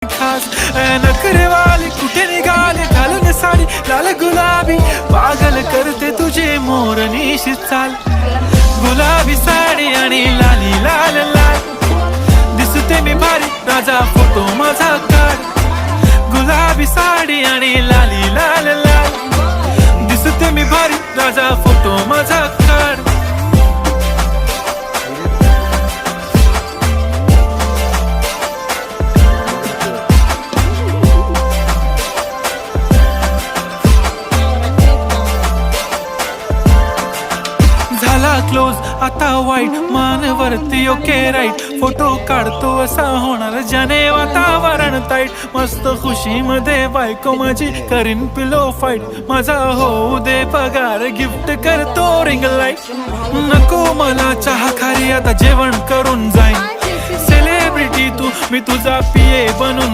खास नखरेवाली कुठे निघाले घालून साडी लाल गुलाबी पागल करते तुझे मोरनीशी चाल गुलाबी साडी आणि लाली लाल लाल दिसते मी भारी राजा फोटो माझा काढ गुलाबी साडी आणि लाली लाल लाल दिसते मी भारी राजा फोटो माझा काढ झाला क्लोज आता वाईट मानवरती ओके राईट फोटो काढतो असा होणार ज्याने वातावरण ताईट मस्त खुशी मध्ये बायको माझी करीन पिलो फाईट माझा होऊ दे पगार गिफ्ट करतो रिंग लाईट नको मला चहा खारी आता जेवण करून जाईन सेलिब्रिटी तू मी तुझा पिये बनून